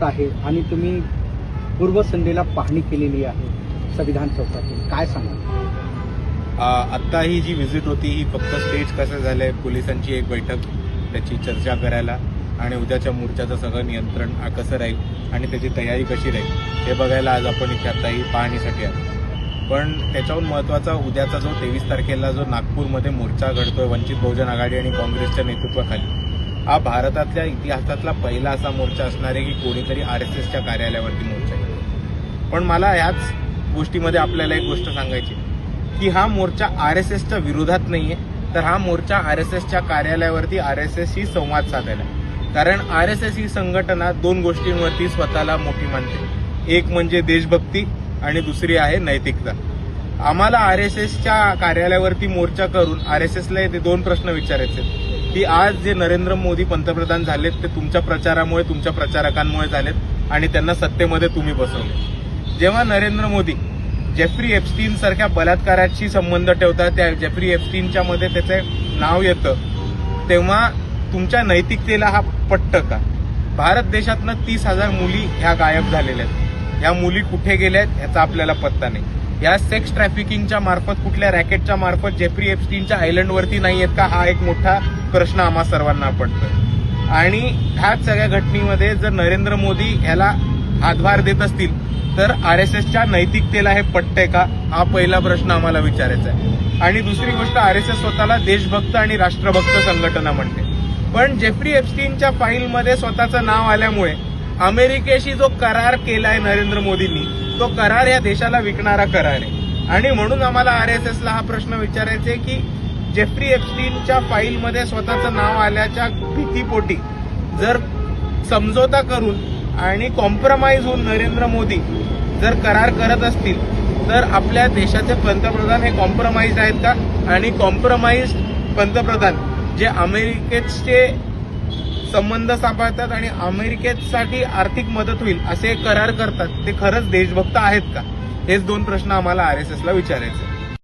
आहे आणि तुम्ही पूर्वसंध्येला पाहणी केलेली आहे संविधान चौकातून, काय सांगाल? आत्ता ही जी व्हिजिट होती ही फक्त स्टेज कसं झालंय, पोलिसांची एक बैठक, त्याची चर्चा करायला आणि उद्याच्या मोर्चाचं सगळं नियंत्रण कसं राहील आणि त्याची तयारी कशी राहील हे बघायला आज आपण इथे आता ही पाहणीसाठी आलो. पण त्याच्याहून महत्त्वाचा उद्याचा जो 23 तारखेला जो नागपूरमध्ये मोर्चा घडतोय वंचित बहुजन आघाडी आणि काँग्रेसच्या नेतृत्वाखाली, हा भारतातल्या इतिहासातला पहिला असा मोर्चा असणार आहे की कोणीतरी RSSच्या कार्यालयावरती मोर्चा घेतो. पण मला याच गोष्टीमध्ये आपल्याला एक गोष्ट सांगायची की हा मोर्चा RSSच्या विरोधात नाहीये, तर हा मोर्चा RSSच्या कार्यालयावरती RSSशी संवाद साधायला. कारण RSS ही संघटना दोन गोष्टींवरती स्वतःला मोठी मानते, एक म्हणजे देशभक्ती आणि दुसरी आहे नैतिकता. आम्हाला RSSच्या कार्यालयावरती मोर्चा करून RSSला ते दोन प्रश्न विचारायचे की आज जे नरेंद्र मोदी पंतप्रधान झालेत ते तुमच्या प्रचारामुळे, तुमच्या प्रचारकांमुळे झालेत आणि त्यांना सत्तेमध्ये तुम्ही बसवले. जेव्हा नरेंद्र मोदी जेफ्री एप्स्टीन सारख्या बलात्काराशी संबंध ठेवतात, त्या जेफ्री एप्स्टीनच्या मध्ये त्याचे नाव येतं, तेव्हा तुमच्या नैतिकतेला हा पटतं का? भारत देशातनं 30,000 मुली ह्या गायब झालेल्या आहेत. ह्या मुली कुठे गेल्या आहेत ह्याचा आपल्याला पत्ता नाही. या सेक्स ट्रॅफिकिंगच्या मार्फत, कुठल्या रॅकेटच्या मार्फत जेफ्री एप्स्टीनच्या आयलंडवरती नाही आहेत का, हा एक मोठा प्रश्न आम्हा सर्वांना पडतोय. आणि ह्याच सगळ्या घटनेमध्ये जर नरेंद्र मोदी ह्याला हातभार देत असतील तर RSSच्या नैतिकतेला हे पटतंय का, हा पहिला प्रश्न आम्हाला विचारायचा आहे. आणि दुसरी गोष्ट, RSS स्वतःला देशभक्त आणि राष्ट्रभक्त संघटना म्हणते, पण जेफ्री एप्स्टीनच्या फाईलमध्ये स्वतःचं नाव आल्यामुळे अमेरिकेशी जो करार केलाय नरेंद्र मोदींनी, तो करार या देशाला विकणारा करार आहे. आणि म्हणून आम्हाला RSSला हा प्रश्न विचारायचा आहे की जेफ्री एप्स्टीनच्या फाईलमध्ये स्वतःचं नाव आल्याच्या भीतीपोटी जर समझोता करून आणि कॉम्प्रोमाइज होऊन नरेंद्र मोदी जर करार करत असतील तर आपल्या देशाचे पंतप्रधान हे कॉम्प्रोमाइज आहेत का? आणि कॉम्प्रोमाइज पंतप्रधान जे अमेरिकेचे संबंध सांभाळतात आणि अमेरिकेसाठी आर्थिक मदत होईल असे करार करतात, ते खरंच देशभक्त आहेत का? हेच दोन प्रश्न आम्हाला RSSला विचारायचे.